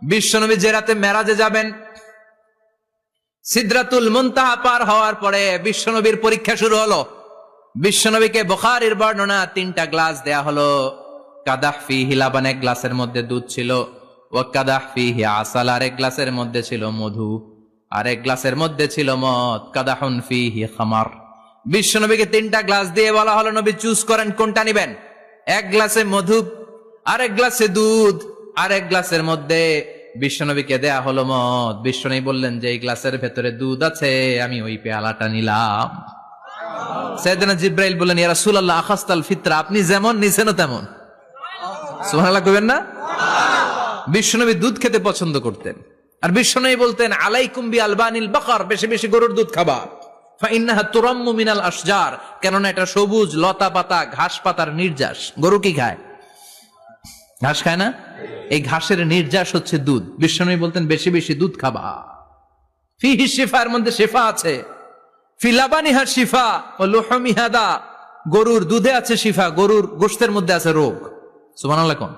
বিশ্বনবী যে রাতে মেরাজে যাবেন, সিদরাতুল মুনতাহা পার হওয়ার পরে বিশ্বনবীর পরীক্ষা শুরু হলো। বিশ্বনবীকে বুখারীর বর্ণনা 3টা গ্লাস দেয়া হলো। কাদাহ ফিহি লাবান, এক গ্লাসের মধ্যে দুধ ছিল, ওয়া কাদাহ ফিহি আসাল, আরেক গ্লাসের মধ্যে ছিল মধু, আরেক গ্লাসের মধ্যে ছিল মদ। কাদাহুন ফিহি খামার। বিশ্বনবীকে 3টা গ্লাস দিয়ে বলা হলো, নবী চুজ করেন কোনটা নিবেন। এক গ্লাসে মধু, আরেক গ্লাসে দুধ, আরেক গ্লাসের মধ্যে বিশ্বনবীকে দেয়া হলো মদ। বিশ্বনবী বললেন যে এই গ্লাসের ভেতরে দুধ আছে, আমি ওই পেয়ালাটা নিলাম। সাইয়েদনা জিব্রাইল বললেন, ইয়া রাসূলুল্লাহ আখাস্তাল ফিতরা, আপনি যেমন নিছেন তেমন। সুবহানাল্লাহ কইবেন না? বিশ্বনবী দুধ খেতে পছন্দ করতেন, আর বিশ্বনবী বলতেন আলাইকুম বি আলবানিল বাকার, বেশি বেশি গরুর দুধ খাবা। ফাইন্নাহা তুরাম্মু মিনাল আশজার, কেননা এটা সবুজ লতা পাতা ঘাস পাতার নির্যাস। গরু কি খায়? ঘাস খায় না? এই ঘাসের নির্যাস হচ্ছে দুধ। বিশ্বনবী বলতেন বেশি বেশি দুধ খাবা। ফিহি শিফা, এর মধ্যে শিফা আছে। ফি লাবানিহা শিফা ও লুহুমিহা দা, গরুর দুধে আছে শিফা, গরুর গোশতের মধ্যে আছে রোগ। সুবহানাল্লাহ কোন?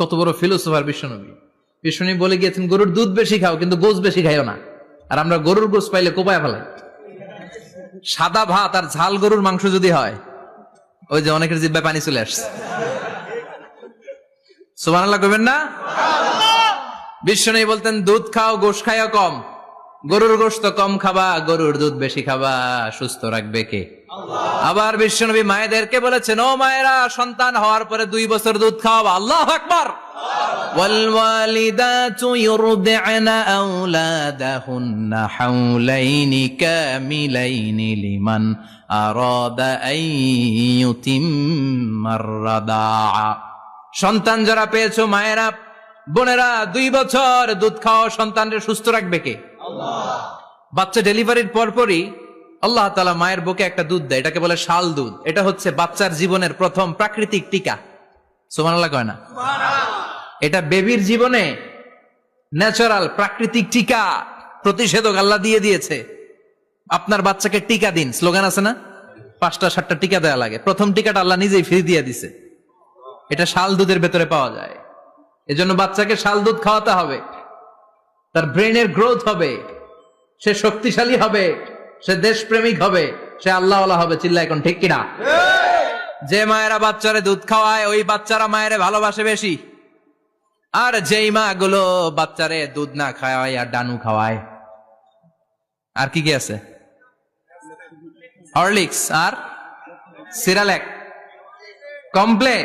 কত বড় ফিলোসোফার বিশ্বনবী। বিশ্বনবী বলে গিয়েছেন গরুর দুধ বেশি খাও, কিন্তু গোশ বেশি খাইও না। আর আমরা গরুর গোশ পাইলে কোপায় ফেলাই। সাদা ভাত আর ঝাল গরুর মাংস যদি হয়, ওই যে অনেকের জিহ্বায় পানি চলে আসছে। সুবহানাল্লাহ কইবেন না? বিশ্বনবী বলতেন দুধ খাও, গোশ খাইও কম। গরুর গোশত কম খাবা, গরুর দুধ বেশি খাবা। সুস্থ রাখবে কে? আল্লাহ। আবার বিশ্বনবী মায়েদেরকে বলেছেন, ও মায়েরা, সন্তান হওয়ার পরে 2 বছর দুধ খাওয়াবা। আল্লাহু আকবার। ওয়াল ওয়ালিদাতু ইউরদি'না আওলাদাহুন্না হাওলাইনি কামিলাইনি লিমান আরাদা আন ইউতিম্মার রাদাআ। সন্তান যারা পেয়েছো মায়েরা, বোনেরা, 2 বছর দুধ খাও। সন্তানকে সুস্থ রাখবে কে? আল্লাহ। বাচ্চা ডেলিভারির পরপরই আল্লাহ তাআলা মায়ের বুকে একটা দুধ দেয়, এটাকে বলে শাল দুধ। এটা হচ্ছে বাচ্চার জীবনের প্রথম প্রাকৃতিক টিকা। সুবহানাল্লাহ কয় না? এটা বেবির জীবনে ন্যাচারাল প্রাকৃতিক টিকা, প্রতিষেধক আল্লাহ দিয়ে দিয়েছে। আপনার বাচ্চাকে টিকা দিন, স্লোগান আছে না? 5টা 7টা টিকা দেওয়া লাগে। প্রথম টিকাটা আল্লাহ নিজেই ফ্রি দিয়ে দিছে। এটা শাল দুধের ভেতরে পাওয়া যায়। এজন্য বাচ্চাকে শাল দুধ খাওয়াতে হবে। তার ব্রেনের গ্রোথ হবে, সে শক্তিশালী হবে, সে দেশপ্রেমিক হবে, সে আল্লাহওয়ালা হবে। চিল্লা এখন ঠিক কিনা? যে মায়েরা বাচ্চারে দুধ খাওয়ায়, ওই বাচ্চারা মায়েরে ভালোবাসে বেশি। আর যেই মা গুলো বাচ্চারে দুধ না খাওয়ায় আর ডানু খাওয়ায়, আর কি কি আছে? হরলিক্স আর সিরালেক, কমপ্লেন।